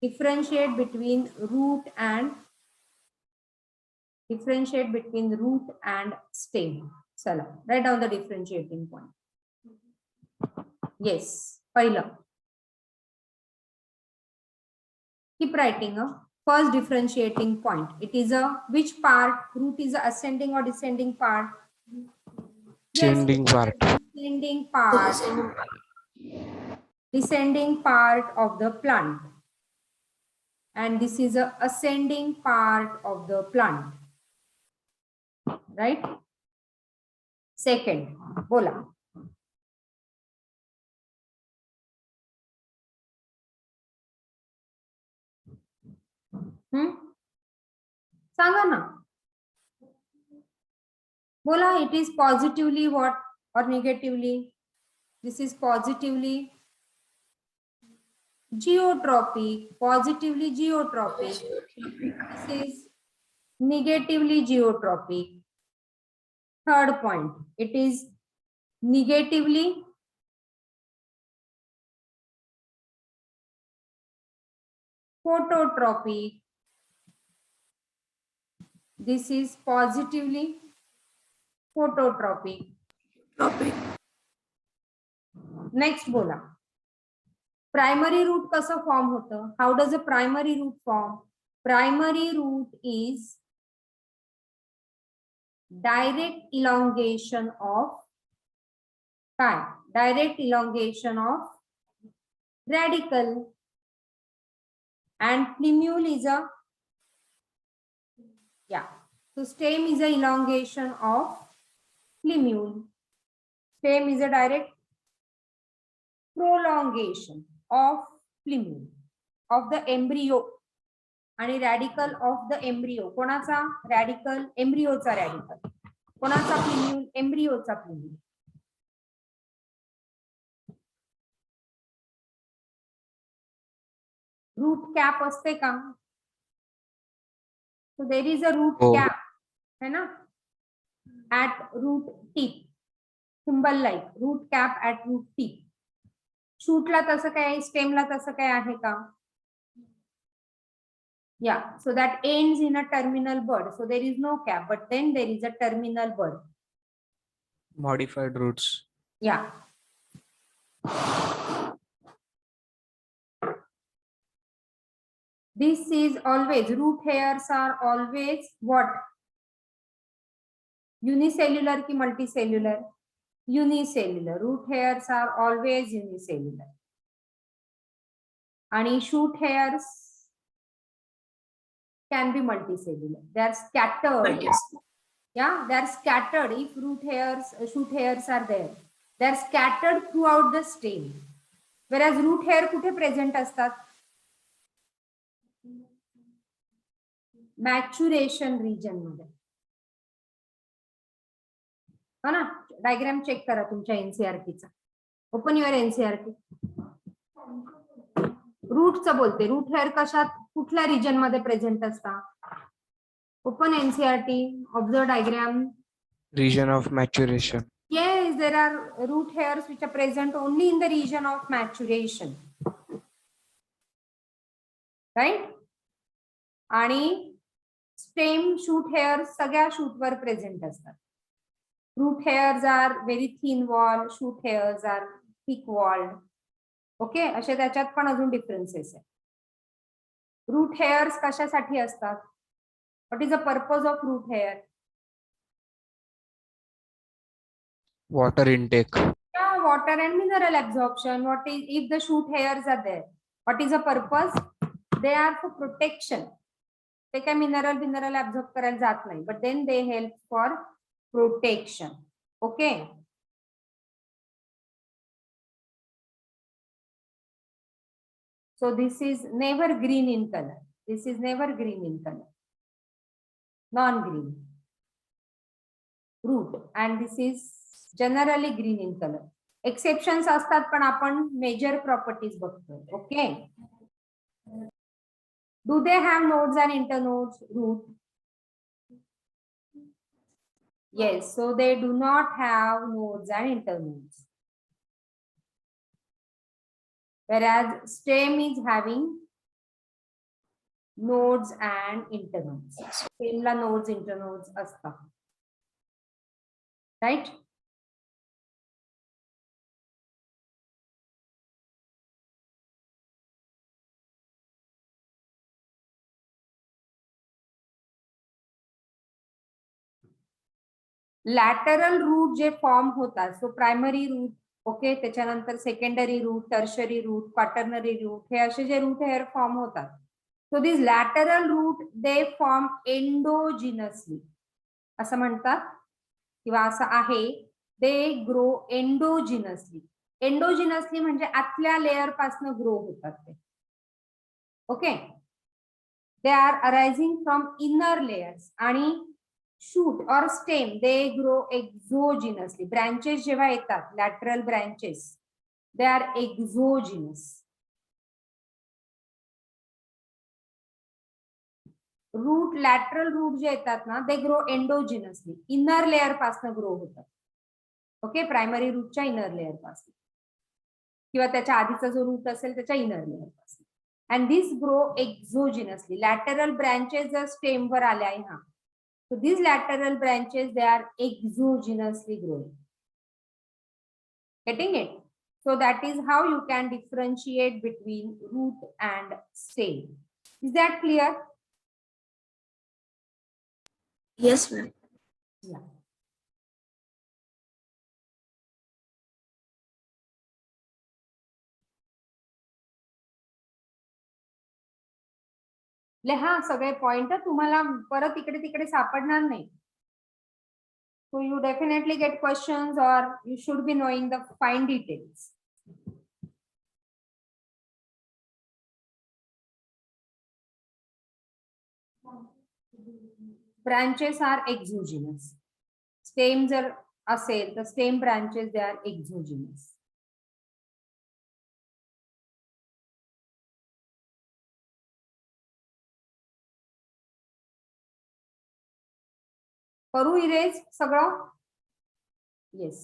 differentiate between root and stem. चला, write down the differentiating point. Yes, पहिलं. Keep writing. First differentiating point. It is a which part? Root is a ascending or descending part? Descending part. Descending part. Descending part of the plant. And this is a ascending part of the plant. Right? Second, bola. सांगा ना. बोला, it is positively what or negatively? This is positively geotropic. Positively geotropic. This is negatively geotropic. Third point, it is negatively phototropic. This is positively phototropic. Next बोला. Primary root कसं form होतं? How does a primary root form? Primary root is direct elongation of time. Direct elongation of radical. And plumule is a, yeah. So stem is a elongation of plumule. Stem is a direct prolongation of plumule of the embryo. आणि radical of the embryo. कोणाचा radical? Embryoचा radical. कोणाचा plumule? Embryoचा plumule. Root cap असते का? So there is a root cap, है ना? At root tip. Symbol like root cap at root tip. Shoot ला तसं काय, stem ला तसं काय आहे का? Yeah, so that ends in a terminal bud. So there is no cap, but then there is a terminal bud. Modified roots. Yeah. This is always, root hairs are always what? Unicellular ki multicellular? Unicellular. Root hairs are always unicellular. And shoot hairs can be multicellular. They are scattered. Yeah, they are scattered. If root hairs, shoot hairs are there, they are scattered throughout the stem. Whereas root hair कुठे present असतात? Maturation region मध्ये. हा ना, diagram check करा तुमच्या एनसीईआरटीचा. Open your NCERT. रूटचं बोलते. रूट हेअर कशात कुठल्या रिजन मध्ये प्रेझेंट असतात? Open NCERT. Observe diagram. Region of maturation. Yes, there are root hairs which are present only in the region of maturation. Right? आणि stem shoot hairs सगळ्या shoot वर present असतात. Root hairs are very thin wall, shoot hairs are thick walled. Okay, असे त्याच्यात पण अजून differences आहे. Route hairs कशासाठी असतात? What is the purpose of root hair? Water intake. Yeah, water and mineral absorption. What is, if the shoot hairs are there, what is the purpose? They are for protection. ते काय mineral absorb करायला जात नाही, but then they help for protection. Okay. So this is never green in color. This is never green in color. Non-green. Root. And this is generally green in color. Exceptions असतात पण आपण major properties बघतोय. Okay. Do they have nodes and internodes? Root. Yes. So they do not have nodes and internodes. Whereas stem is having nodes and internodes. स्टेमला nodes internodes असतात. Right. Lateral root जे form होतात, so primary root, okay, त्याच्यानंतर secondary root, tertiary root, quaternary root, हे असे जे root hair form होतात. So this lateral root they form endogenously असं म्हणतात, किंवा असं आहे, दे ग्रो एंडोजिनसली. एंडोजिनसली म्हणजे आतल्या लेअर पासून ग्रो होतात ते. Okay. They are arising from inner layers. आणि शूट और stem they grow exogenously. Branches जेव्हा येतात, lateral branches, they are exogenous. Root, lateral root जे येतात ना, they grow endogenously, inner layer पासून ग्रो होतात. ओके, प्रायमरी रूटच्या इनर लेअर पासून, किंवा त्याच्या आधीचा जो रूट असेल त्याच्या इनर लेअर पासून. And this grow exogenously. Lateral branches जर स्टेमवर आल्या ह्या, so these lateral branches, they are exogenously growing. Getting it? So that is how you can differentiate between root and stem. Is that clear? Yes, ma'am. Yeah. हा सगळे point तुम्हाला परत इकडे तिकडे सापडणार नाही. So you definitely get questions, or you should be knowing the fine details. Branches are exogenous. Stem जर असेल तर stem branches, they are exogenous. करू इरेज सगळं? Yes.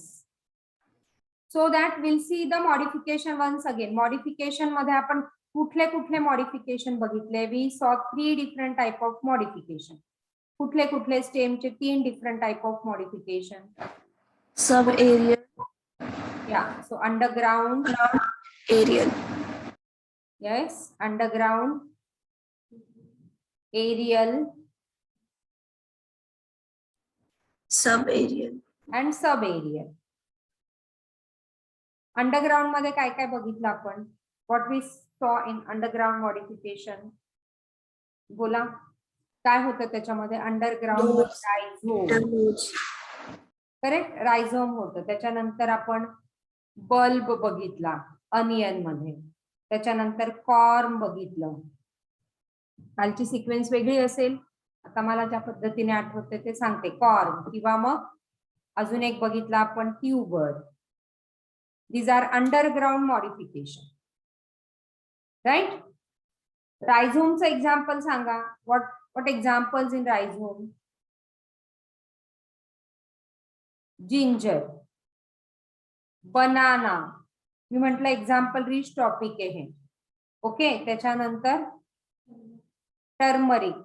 So that will see the modification once again. Modification मध्ये आपण कुठले कुठले modification बघितले? वी सॉ 3 डिफरंट टाइप ऑफ मॉडिफिकेशन. कुठले कुठले? स्टेमचे 3 different type of modification. Sub aerial. Yeah, so underground, Aerial. yes, underground, aerial, Sub aerial. and subaerial. Underground मध्ये काय काय बघितलं आपण? What we saw in underground modification? बोला, काय होतं त्याच्यामध्ये? Underground rhizome. Internodes. Correct, rhizome होतं. त्याच्यानंतर आपण बल्ब बघितला अनियन मध्ये. त्याच्यानंतर कॉर्म बघितलं. कालची सिक्वेन्स वेगळी असेल, आता मला ज्या पद्धतीने आठवते ते सांगते. कॉर्म, किंवा मग अजून एक बघितला आपण tuber. These are underground modification, right? Rhizome चं example सांगा. What examples in rhizome? Ginger, banana. मी म्हटलं एक्झाम्पल रिच टॉपिक आहे. ओके, त्याच्यानंतर टर्मरिक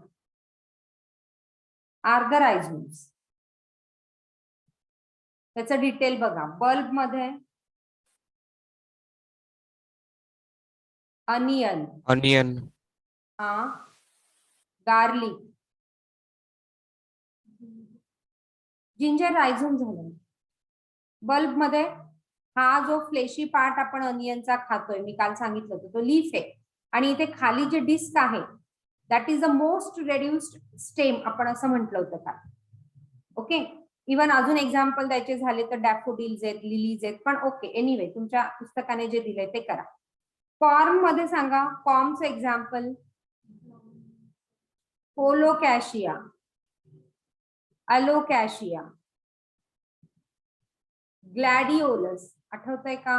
आर द rhizomes. त्याचं डिटेल बघा. बल्ब मध्ये अनियन, हा, गार्लिक. जिंजर रायझोम झालं. बल्ब मध्ये हा जो फ्लेशी पार्ट आपण अनियनचा खातोय, मी काल सांगितलं होतं, तो लीफ आहे. आणि इथे खाली जे डिस्क आहे, that is the most reduced stem, आपण असं म्हटलं होतं का? ओके. इवन अजून एक्झाम्पल द्यायचे झाले तर डॅफोडिल्स आहेत, लिलीज आहेत, पण ओके, एनिवे तुमच्या पुस्तकाने जे दिलंय ते करा. कॉर्म मध्ये सांगा. कॉर्मचं एक्झाम्पल कोलोकॅशिया, अलोकॅशिया, ग्लॅडिओलस. आठवतंय का?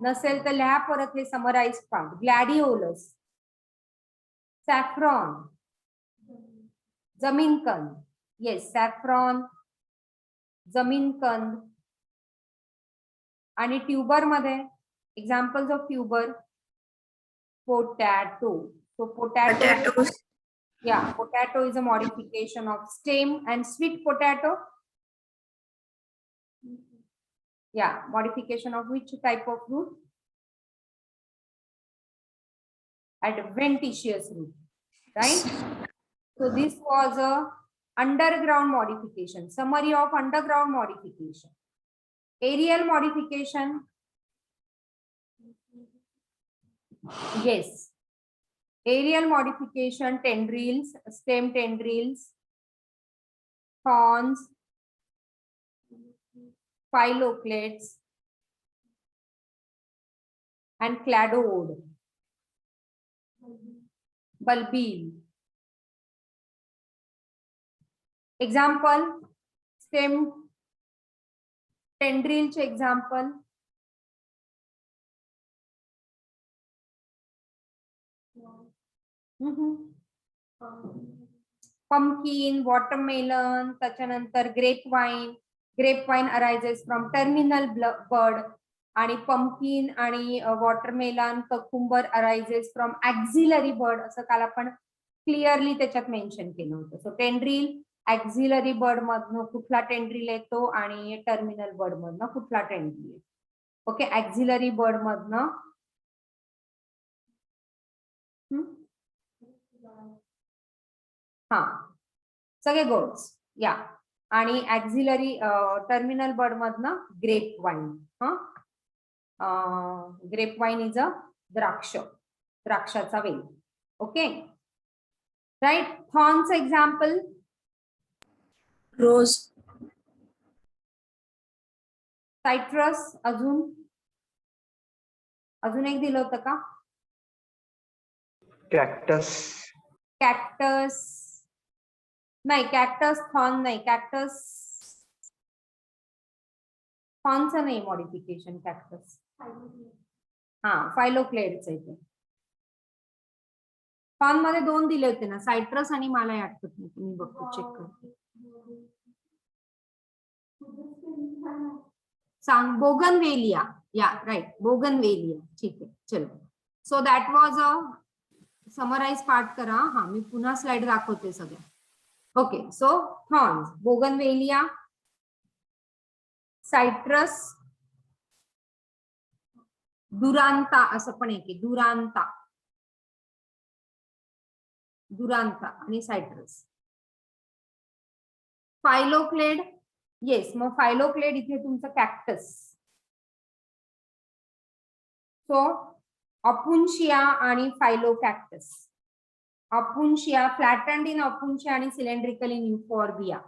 नसेल तर लिहा परत हे समराइज पार्ट. ग्लॅडिओलस, सॅफ्रॉन, जमीनकंद. येस, सॅफ्रॉन, जमीनकंद. आणि ट्यूबर मध्ये examples of tuber, potato. So potato. Potatoes. Yeah, potato is a modification of stem, and sweet potato. Yeah, modification of which type of root? Adventitious root, right? So this was a underground modification. Summary of underground modification. Aerial modification. Yes. Aerial modification, tendrils, stem tendrils, thorns, phyloclades, and cladode, bulbile. Example, stem tendril चे example. Pumpkin, watermelon, त्याच्यानंतर grapevine. Grapevine arises from terminal bud, आणि pumpkin आणि watermelon, cucumber arises from axillary bud. असं काल आपण clearly त्याच्यात mention केलं होतं. सो टेंड्रिल ऍक्झिलरी बर्ड मधनं कुठला टेंड्रिल येतो आणि टर्मिनल बर्ड मधनं कुठला टेंड्रिल येतो. ओके, ऍक्झिलरी बर्ड मधनं हा सगळे गोड्स या, आणि ऍक्झिलरी टर्मिनल बर्ड मधनं grape vine. Grape vine is a द्राक्ष, द्राक्षाचा वेल. Okay right. Thorns example. Rose. Citrus. अजून एक दिलं होतं का? Cactus. कॅक्टस नाही, कॅक्टस थॉर्न नाही. कॅक्टस थॉर्नचं नाही मॉडिफिकेशन. कॅक्टस हा फायलोक्लेडच आहे ते. थॉर्न मध्ये दोन दिले होते ना, सायट्रस आणि मला आठवत नाही. तुम्ही बघतो, चेक करते. सांग. बोगनवेलिया. या राईट, बोगनवेलिया. ठीक आहे, चलो. So that was a summarise part करा. हा मी पुन्हा स्लाइड दाखवते सगळ्या. Okay, so thorns, bougainvillea, citrus, duranta असं पण आहे की दुरांता, दुरांता आणि सायट्रस. फायलोक्लेड. येस, मग फायलोक्लेड इथे तुमचं कॅक्टस. सो अपुन्शिया आणि फायलोकॅक्टस. अपुन्शिया, फ्लॅटन्ड इन अपुन्शिया आणि सिलेंड्रिकल इन युफॉर्बिया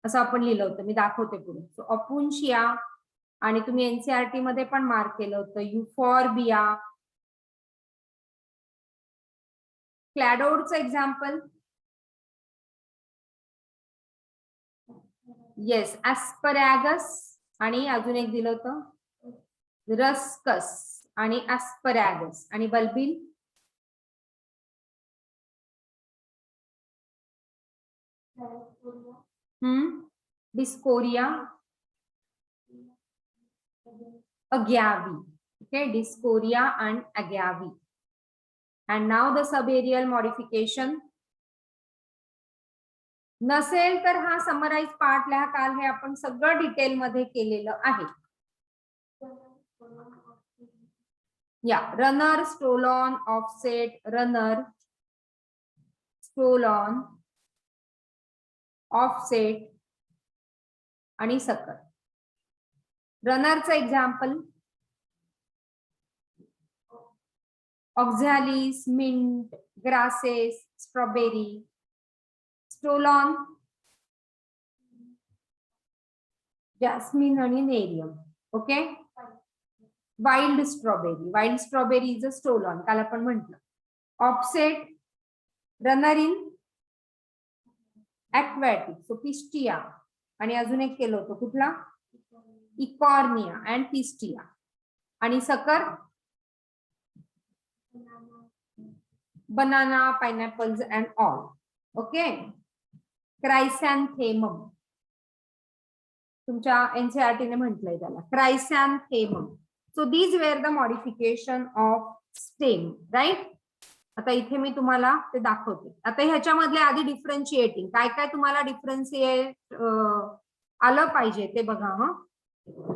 असं आपण लिहिलं होतं. मी दाखवते पुढे. सो अपुन्शिया, आणि तुम्ही एनसीईआरटी मध्ये पण मार्क केलं होतं युफॉर्बिया. क्लॅडोडचं एक्झाम्पल. येस, ऍस्परॅगस, आणि अजून एक दिलं होतं रस्कस आणि ऍस्परॅगस. आणि bulbil. Dioscorea, agave. Okay, dioscorea and agave. And now the subaerial modification. नसेल तर हा समराइज पार्ट लिहा. काल हे आपण सगळं डिटेल मध्ये केलेलं आहे. Yeah, runner, stolon, offset, runner, stolon, offset आणि सकर. रनरचं example oxalis, mint, grasses, strawberry. Stolon jasmine आणि nerium. Okay, wild strawberry. Wild strawberry is a stolon, काल आपण म्हटलं. Offset, runner in aquatic, so pistia. आणि अजून एक केलं होतं कुठला? Eichhornia and pistia. आणि sucker banana, pineapples and all. Okay, chrysanthemum. तुमच्या एनसीईआरटी ने म्हटलंय त्याला chrysanthemum. So these were the modification of stem, right. आता इथे मी तुम्हाला ते दाखवते. आता ह्याच्यामधले आधी डिफरन्शिएटिंग काय काय तुम्हाला डिफरन्शिएट आलं पाहिजे ते बघा. हा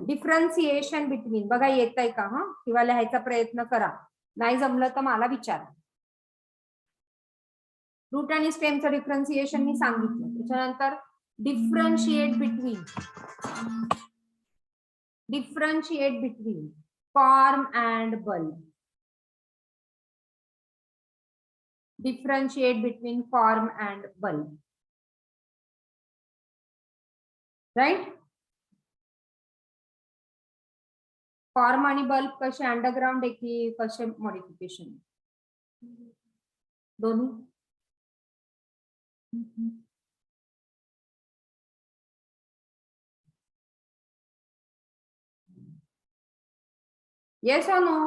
डिफरन्सिएशन बिटवीन बघा येत आहे का? हा किंवा लिहायचा प्रयत्न करा, नाही जमलं तर मला विचारा. रूट आणि स्टेमचं डिफरन्सिएशन मी सांगितलं. त्याच्यानंतर differentiate between form and bulb. Differentiate between form and bulb. Right. Form आणि बल्ब कसे अंडरग्राउंड आहे की कसे मॉडिफिकेशन दोन्ही? येस और नो?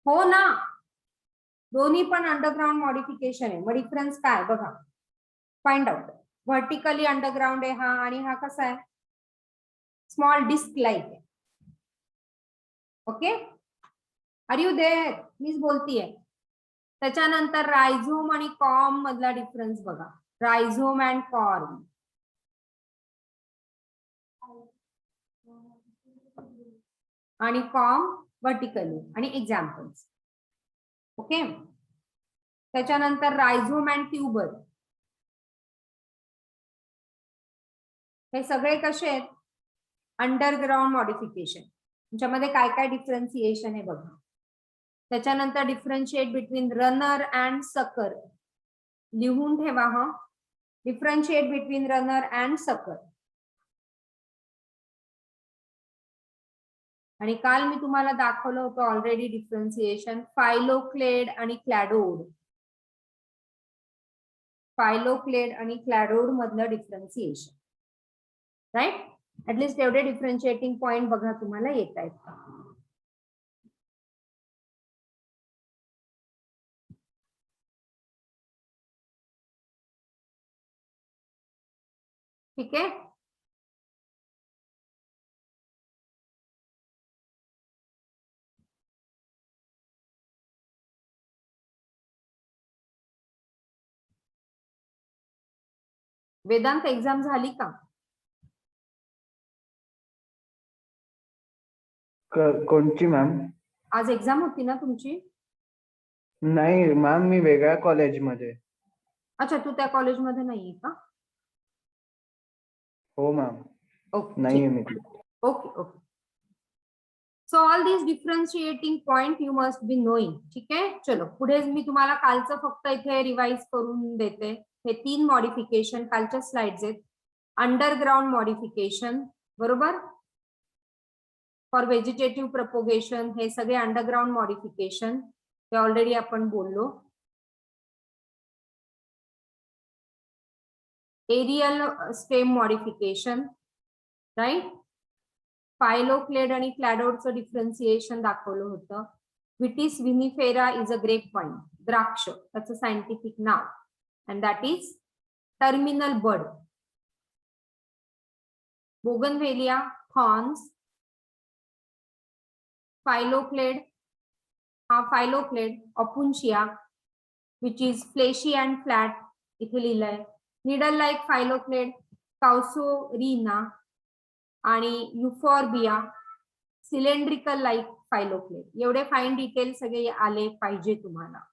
हो ना, दोन्ही पण अंडरग्राउंड मॉडिफिकेशन आहे. मग डिफरन्स काय बघा, फाइंड आउट. व्हर्टिकली अंडरग्राउंड आहे हा, आणि हा कसा आहे? स्मॉल डिस्क लाईक आहे. Okay, are you there? मीच बोलतीये. त्याच्यानंतर रायझोम आणि कॉर्म मधला डिफरन्स बघा. Rhizome and corm. आणि कॉर्म व्हर्टिकली आणि एक्झाम्पल्स. ओके, त्याच्यानंतर रायझोम अँड ट्यूबर. हे सगळे कसे आहेत? Underground modification. त्याच्यामध्ये काय काय डिफरन्सिएशन आहे बघा. त्याच्यानंतर डिफरन्शिएट बिटवीन रनर अँड सकर. लिहून ठेवा हा. डिफरन्शिएट बिटवीन रनर अँड सकर. आणि काल मी तुम्हाला दाखवलं होतं ऑलरेडी डिफरन्सिएशन फायलोक्लेड आणि क्लॅडोड. फायलोक्लेड आणि क्लॅडोड मधलं डिफरन्सिएशन. राईट. ऍटलीस्ट एवढे डिफरन्शिएटिंग पॉइंट बघा तुम्हाला येत आहेत का? ठीक आहे. वेदांत एक्झाम झाली का? कोणची मॅम? आज एक्झाम होती ना तुमची? नाही मॅम, मी वेगळ्या कॉलेजमध्ये. अच्छा, तू त्या कॉलेजमध्ये नाहीये का? हो मॅम, ओके, नाहीये मी. Okay okay. So all this differentiating point you must be knowing. ठीक आहे, चलो पुढे मी तुम्हाला कालचं फक्त इथे रिवाइज करून देते. हे 3 मॉडिफिकेशन कालच्या स्लाइड्स आहेत. अंडरग्राउंड मॉडिफिकेशन, बरोबर, फॉर व्हेजिटेटिव्ह प्रपोगेशन. हे सगळे अंडरग्राउंड मॉडिफिकेशन, ते ऑलरेडी आपण बोललो. Aerial stem modification, right. Phylloclade आणि क्लॅडोडचं डिफरन्सिएशन दाखवलं होतं. Vitis vinifera is a grape vine, द्राक्ष, त्याचं सायंटिफिक नाव, and that is terminal bud. Bougainvillea, thorns. Phylloclade, हा phylloclade. Opuntia which is fleshy and flat, इथे लिहिलंय. Needle like phylloclade, casuarina. आणि युफॉर्बिया, सिलेंड्रिकल लाईक फायलोक्लेड. एवढे फाईन डिटेल सगळे आले पाहिजे तुम्हाला.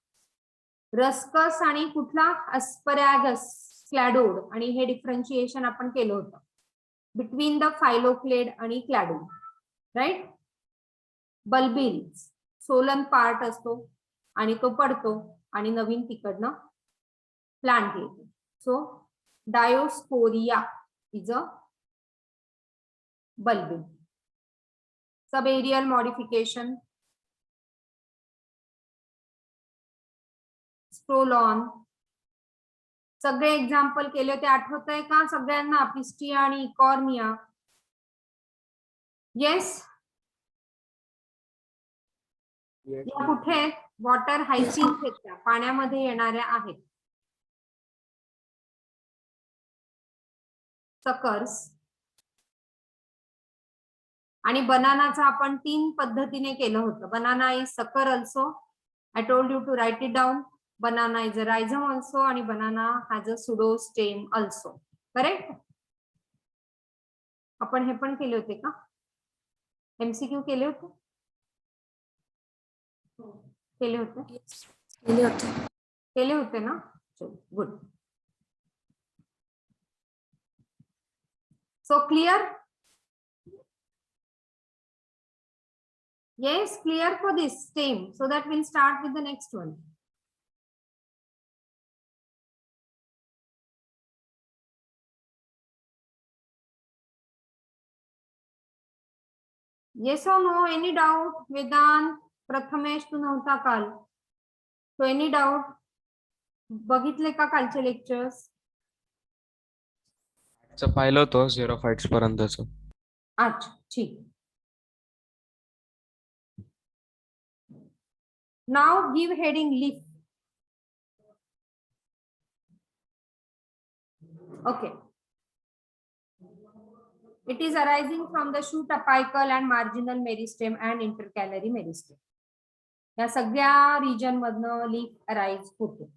रस्कस आणि कुठला? अस्परॅगस, क्लॅडोड. आणि हे डिफरन्शिएशन आपण केलं होतं बिटवीन द फायलोक्लेड आणि cladode, right. Bulbils, swollen part असतो आणि तो पडतो आणि नवीन तिकडनं प्लांट येतो. So dioscorea is a bulbul. Subaerial modification, stolon. सगळे एक्झाम्पल केले होते, आठवत आहे का सगळ्यांना? पिस्टिया आणि इकॉर्निया. येस. या कुठे आहेत? वॉटर हायसिंथ आहेत, पाण्यामध्ये येणाऱ्या आहेत. सकर्स, आणि बनानाचं आपण 3 पद्धतीने केलं होतं. Banana is sucker also. I told you to write it down. Banana is a rhizome also आणि banana has a pseudo stem also. Correct? आपण हे पण केले होते का? MCQ केले होते? केले होते? केले होते. केले होते ना? Good. So clear? Yes, clear for this stem. So that we'll start with the next one. Yes or no? Any doubt? Vedant, Prathamesh तू नव्हता काल. So any doubt? बघितले का कालचे लेक्चर्स? पाहिलं होतं झेरोफाइट्स पर्यंतच. अच्छा, ठीक. Now give heading leaf. Okay. It is arising from the shoot apical and marginal meristem and intercalary meristem. या सगळ्या region मधनं leaf arise होते.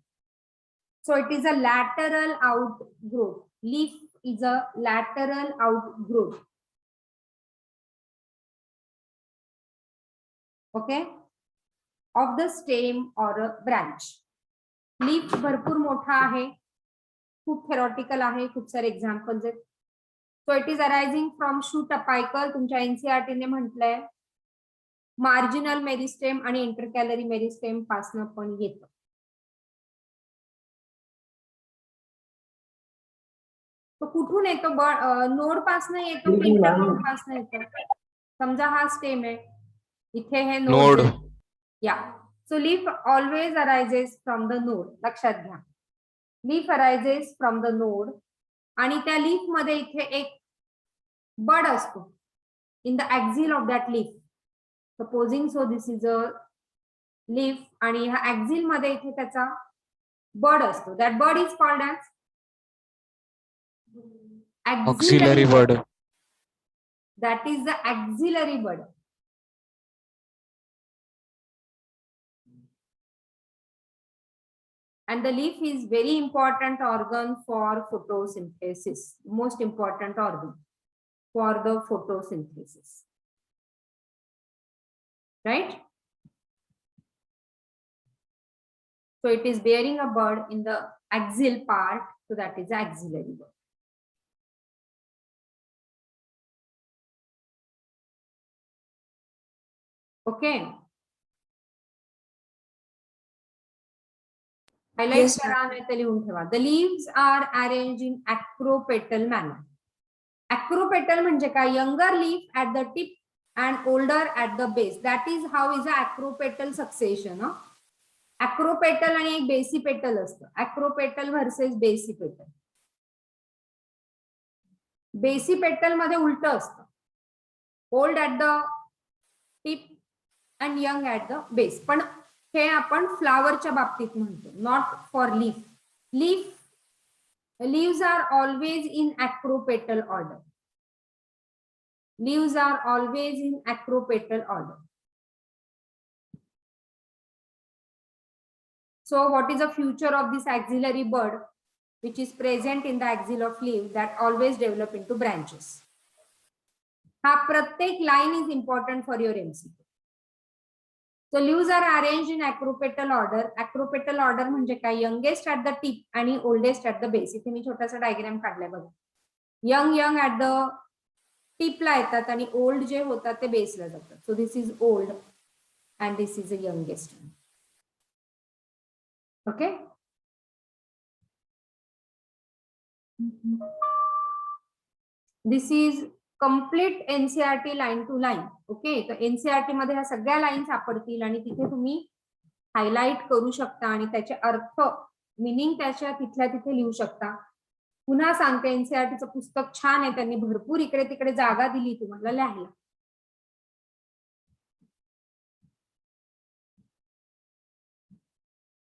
So it is a lateral outgrowth. Leaf is a lateral outgrowth. Okay, of the stem or a branch. Leaf भरपूर मोठा आहे, खूप theoretical आहे, खूप सारे examples आहेत. So it is arising from shoot apical. तुमच्या NCERT ने म्हटलंय मार्जिनल मेरिस्टेम आणि इंटरकॅलरी मेरिस्टेम पासन पण येतं. तो कुठून येतो? नोड पासन येतो की इंटरनोड पासन येतो? समजा हा स्टेम आहे, इथे हे node. Yeah, so leaf always arises from the node. लक्षात घ्या, leaf arises from the node आणि त्या लीफ मध्ये इथे एक बड असतो in the axil of that leaf. Supposing so this is a leaf आणि ह्या ऍक्झिल मध्ये इथे त्याचा बड असतो. That bud is called as axillary bud. That is the axillary bud. And the leaf is very important organ for photosynthesis. Most important organ for the photosynthesis. Right? So it is bearing a bud in the axial part. So that is the axillary bud. Okay. Highlight Yes, करा नाही तर लिहून ठेवा. The leaves are arranged in acropetal manner. Acropetal म्हणजे काय? Younger leaf at the tip and older at the base. That is how is a acropetal succession. Acropetal आणि एक basipetal असतं. Acropetal versus basipetal. बेसिपेटल मध्ये उलट असतं. Old at the tip and young at the base. पण हे आपण फ्लावरच्या बाबतीत म्हणतो, not for leaf. Leaves are always in acropetal order. Leaves are always in acropetal order. So what is the future of this axillary bud which is present in the axil of leaf that always develop into branches? हा प्रत्येक line is important for your MCQ. So leaves are arranged in acropetal order. Acropetal order म्हणजे काय? Youngest at the tip आणि oldest at the base. इथे मी छोटासा diagram काढलाय बघा. young at the tip ला येतात आणि old जे होतात ते base ला जातात. So this is old and this is the youngest. Okay. This is complete NCERT line to line. Okay, तर NCERT मध्ये ह्या सगळ्या लाईन सापडतील आणि तिथे तुम्ही हायलाइट करू शकता आणि त्याचे अर्थ, मिनिंग त्याच्या तिथल्या तिथे लिहू शकता. पुन्हा सांगते, NCERTचं पुस्तक छान आहे, त्यांनी भरपूर इकडे तिकडे जागा दिली तुम्हाला लिहायला.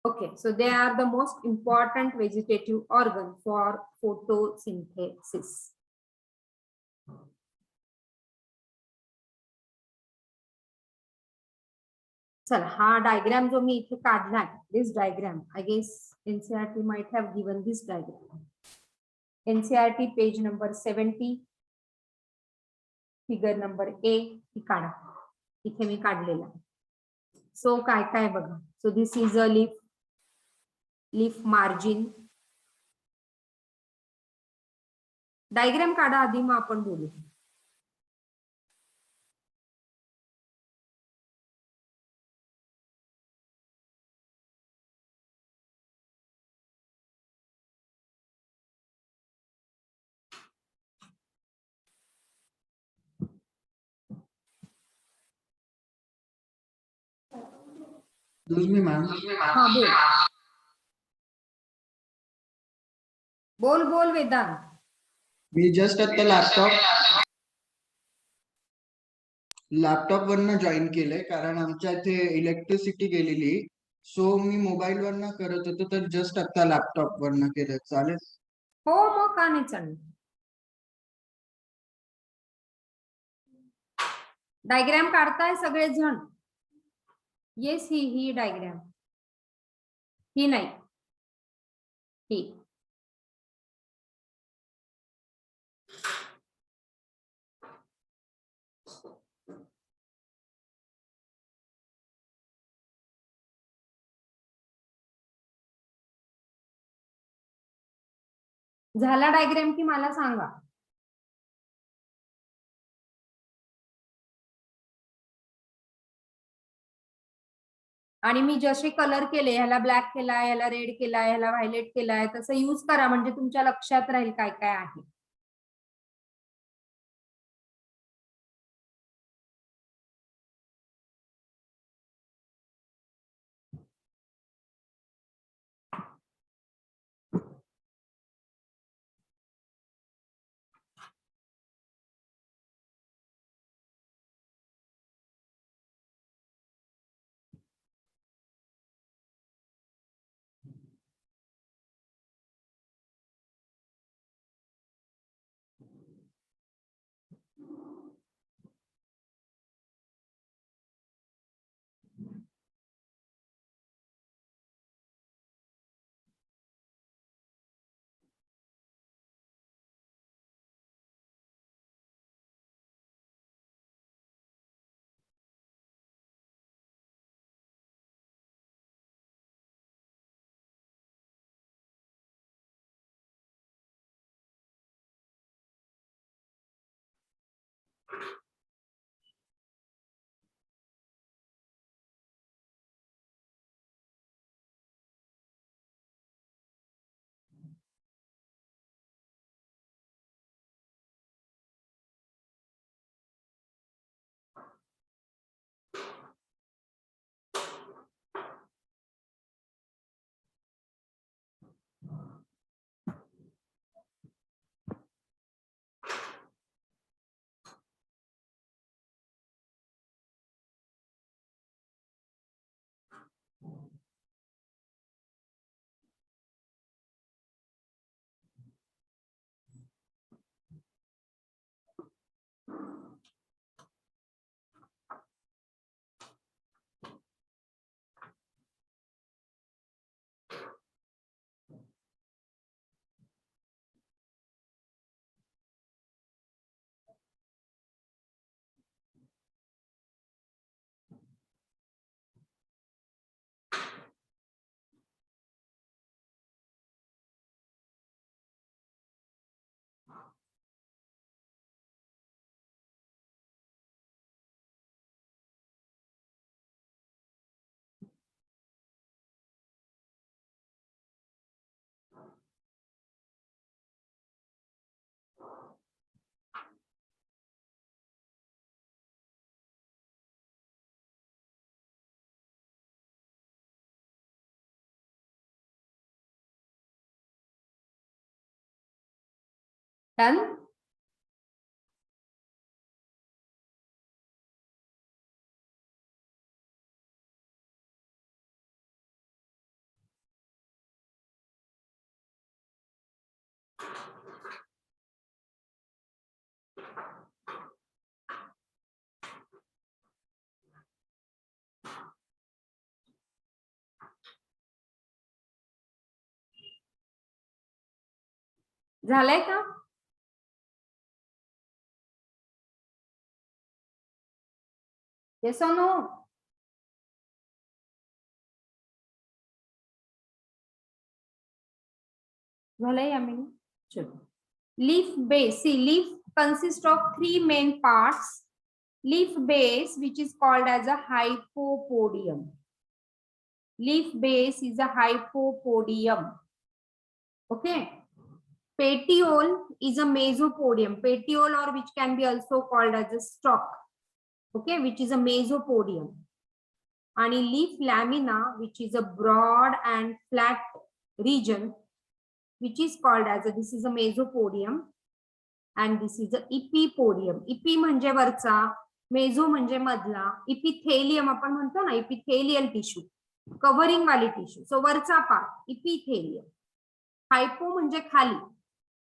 Okay, so they are the most important vegetative organ for photosynthesis. चला हा डायग्राम जो मी इथे काढलाय, this diagram I guess NCERT might have given this diagram. NCERT page number 70, figure number A ही काढा. इथे मी काढलेला. सो काय काय बघा. So this is a leaf margin. Diagram काढा आधी, मग आपण बोलू. मॅम. हा बोल. बोल बोल वेदांत. मी जस्ट आता लॅपटॉप वरनं जॉईन केलंय, कारण आमच्या इथे इलेक्ट्रिसिटी गेलेली. सो मी मोबाईल वरनं करत होतो, तर जस्ट आता लॅपटॉप वरनं केलं. चालेल? हो मग का नाही चालेल. डायग्राम काढताय सगळेजण? येस, ही डायग्राम. ही नाही, ही. झाला डायग्राम की मला सांगा. आणि मी जसे कलर केले, ह्याला ब्लॅक केलाय, ह्याला रेड केलाय, ह्याला व्हायलेट केलाय, तसं यूज करा, म्हणजे तुमच्या लक्षात राहील काय काय आहे. डन. झालंय का? येस और नो? झालंय यामिनी? चलो. Leaf base. See, leaf consists of three main parts. Leaf base, which is called as a hypopodium. Leaf base is a hypopodium. Okay. Petiole is a mesopodium. Petiole, or which can be also called as a stalk. Okay, which is a mesopodium. And leaf lamina, which is a broad and flat region, which is called as a, this is a mesopodium, and this is a epipodium. Epi म्हणजे वरचा, मेझो म्हणजे मधला, epithelium आपण म्हणतो ना, epithelial tissue, covering वाली tissue. So वरचा part epithelium. हायपो म्हणजे खाली,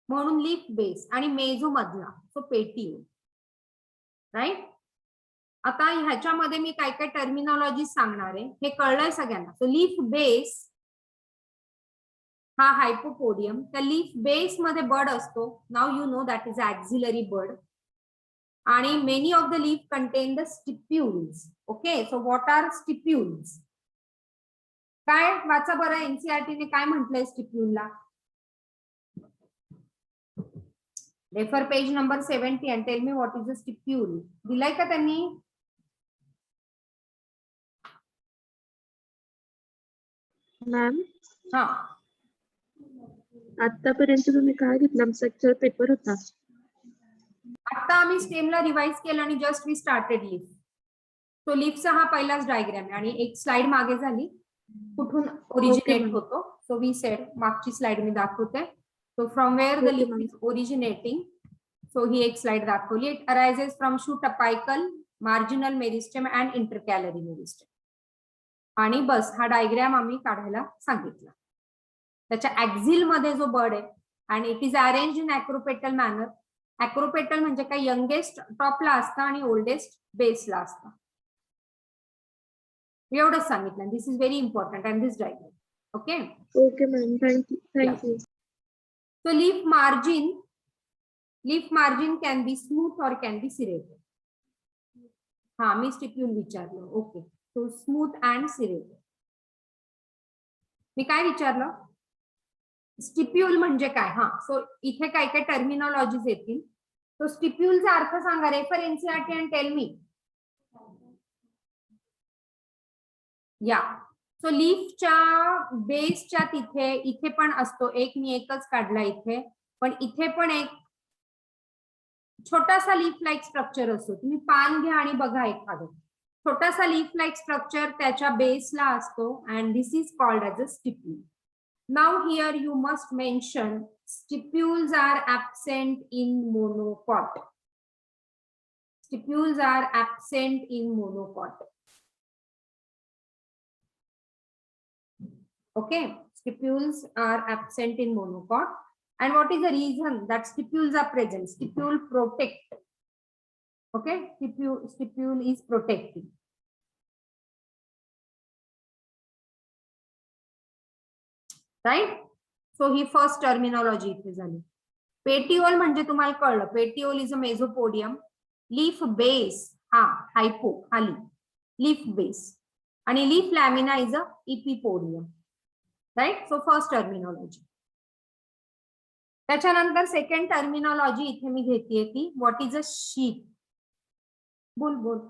म्हणून लीफ बेस, आणि मेझो मधला, सो पेटिओल. राईट. आता ह्याच्यामध्ये मी काय काय टर्मिनॉलॉजी सांगणार आहे, हे कळलंय सगळ्यांना. सो लीफ बेस हा हायपोपोडियम, त्या लीफ बेस मध्ये बड असतो. Now you know that is axillary bud. आणि many of the leaf contain the stipules. Okay, so what are stipules? काय वाचा बरं, एनसीईआरटी ने काय म्हटलंय स्टिप्यूलला? Refer page number 70 and tell me what is the stipule. दिलाय का त्यांनी? मॅम, हा, आतापर्यंत तुम्ही काय घेतलं? आमचा लेक्चर पेपर होता. आता आम्ही स्टेमला रिवाइज केलं आणि just we started leaf. So लीफचा हा पहिलाच डायग्राम आहे, आणि एक स्लाइड मागे झाली, कुठून ओरिजिनेट ma'am. होतो. सो वी सेड, मागची स्लाइड मी दाखवते. So from where the Okay, leaf ma'am. Is originating. So ही एक स्लाइड दाखवली. It arises from shoot apical, marginal meristem and intercalary meristem. आणि बस हा डायग्राम आम्ही काढायला सांगितला. त्याच्या ऍक्झिल मध्ये जो बर्ड आहे, आणि it is arrange in acropetal manner. Acropetal म्हणजे काय, यंगेस्ट टॉपला असतं आणि ओल्डेस्ट बेसला असतं. एवढंच सांगितलं. This is very important and this diagram. Okay. Okay ma'am, thank you. So leaf margin can be smooth or can be serrated. हा, मी स्टिप्यूल विचारलं. Okay, so smooth and serrated. मी काय विचारलं? स्टिप्यूल म्हणजे काय? हा, सो इथे काय काय टर्मिनॉलॉजीज येतील. तो स्टिप्यूलचा अर्थ सांगा. Refer NCERT and tell me. या, सो लीफच्या बेसच्या तिथे, इथे पण असतो एक, मी एकच काढला इथे, पण इथे पण एक छोटासा लीफ लाईक स्ट्रक्चर असतो. तुम्ही पान घ्या आणि बघा एखादं छोटासा लीफ लाईक स्ट्रक्चर त्याच्या बेसला असतो, and this is called as a stipule. Now here you must mention stipules are absent in monocot. Stipules are absent in monocot. Okay, stipules are absent in monocot. And what is the reason that stipules are present? Stipule protect. Okay, stipule is protecting. Right? So ही first terminology इथे झाली. Petiole म्हणजे तुम्हाला कळलं, petiole is a mesopodium. Leaf base हा hypo, खाली leaf base, आणि leaf lamina is a epipodium. Right. So first terminology. त्याच्यानंतर सेकंड टर्मिनॉलॉजी इथे मी घेतलीये ती, व्हॉट इज अ शीट. बोल.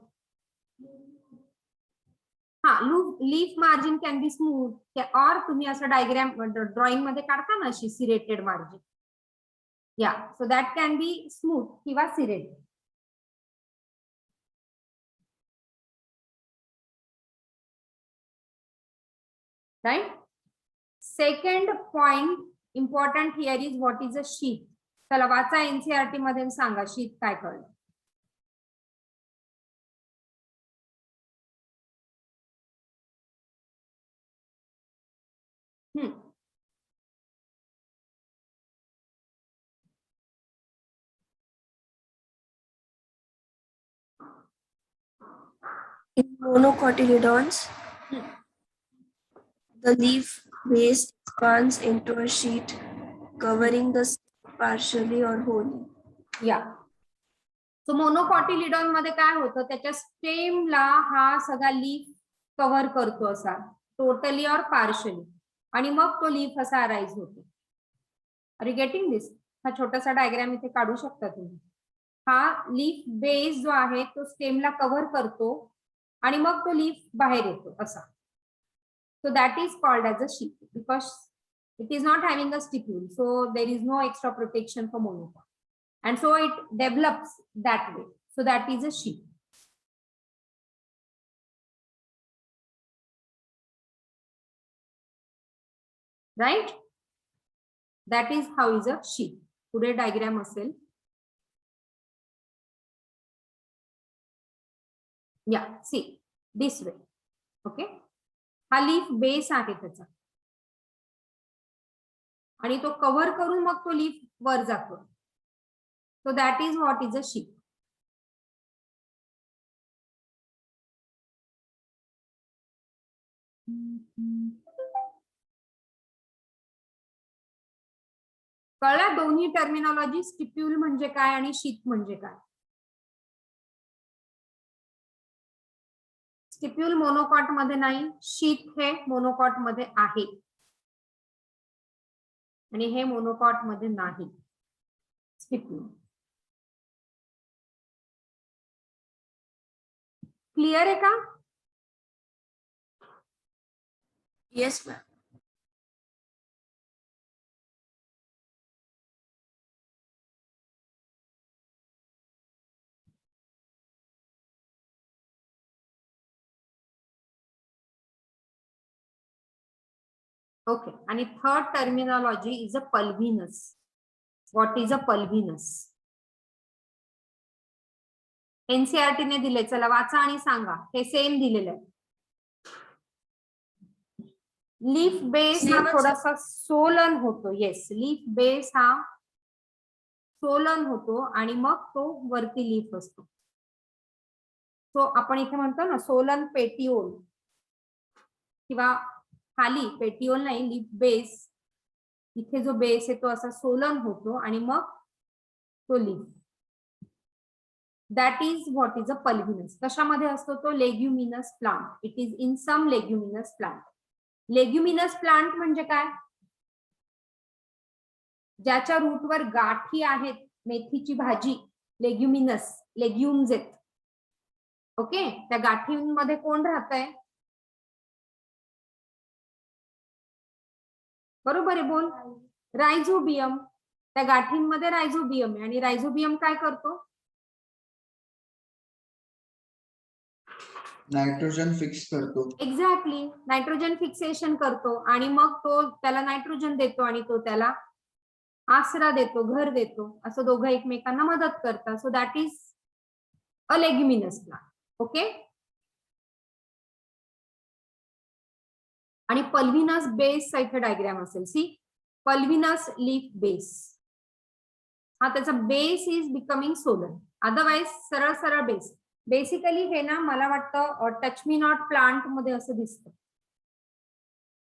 हा, leaf margin can be smooth, और तुम्ही असं डायग्राम ड्रॉइंग मध्ये काढता ना अशी serrated margin. Yeah, so that can be smooth किंवा serrated. Right. Second point important here is what is a sheath. चला वाचा, एनसीईआरटी मध्ये सांगा शीट काय कळलं. In monocotyledons, the leaf base expands into a sheet covering the partially or wholly. या so मोनोकॉटिलिडॉन मध्ये काय होतं, त्याच्या स्टेमला हा सगळा लीफ कव्हर करतो असा टोटली और पार्शली, आणि मग तो लीफ असा अराइज होतो. आर यू गेटिंग दिस? हा छोटासा डायग्राम इथे काढू शकता तुम्ही. हा लीफ बेस जो आहे तो स्टेमला कव्हर करतो आणि मग तो लीफ बाहेर येतो असा. So that is called as a sheath because it is not having a stipule, so there is no extra protection for monocot. And so it develops that way. So that is a sheep. Right? That is how is a sheep. Today diagram असेल. Yeah, see this way. Okay. हा leaf base आहे त्याचा आणि तो cover करून मग तो leaf वर जातो. So that is what is a sheep. कळला दोन्ही टर्मिनॉलॉजी, स्टिप्यूल म्हणजे काय आणि शीप म्हणजे काय? स्टिप्यूल मोनोकॉट मध्ये नाही, शीप हे मोनोकॉट मध्ये आहे आणि हे मोनोकॉट मध्ये नाही. स्टिप्यूल क्लियर आहे का? Yes, ma'am. ओके. आणि third terminology is a pulvinus. What is a pulvinus? NCERT ने दिले, चला वाचा आणि सांगा. हे सेम दिलेलं आहे. लीफ बेस हा थोडासा सोलन होतो. येस, लीफ बेस हा सोलन होतो आणि मग तो वरती लीफ असतो. सो आपण इथे म्हणतो ना सोलन पेटिओल, किंवा खाली पेटिओल नाही, लीफ बेस. इथे जो बेस आहे तो असा सोलन होतो आणि मग तो leaf. That is what is a pulvinus. कशामध्ये असतो तो? Leguminous plant. It is in some leguminous plant. Leguminous plant म्हणजे काय? ज्याच्या रूटवर गाठी आहेत. मेथीची भाजी लेग्युमिनस, लेग्युम्स आहेत. ओके. त्या गाठींमध्ये कोण राहतंय? बरोबर आहे, बोल. रायझोबियम. त्या गाठींमध्ये रायझोबियम आहे आणि रायझोबियम काय करतो? नायट्रोजन फिक्स करतो. एक्झॅक्टली, नायट्रोजन फिक्सेशन करतो आणि मग तो त्याला नायट्रोजन देतो आणि तो त्याला आसरा देतो, घर देतो. असं दोघं एकमेकांना मदत करतात. So that is a leguminous plant. Okay. आणि पल्विनस बेसचा इथे डायग्राम असेल. See, pulvinus leaf base. हा त्याचा base is becoming swollen. Otherwise सरळ सरळ बेस. बेसिकली हे ना मला वाटतं टच मी नॉट प्लांट मध्ये असं दिसतं.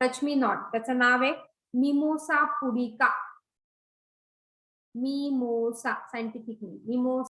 टच मी नॉट, त्याचं नाव आहे mimosa pudica. Mimosa, scientific name mimosa.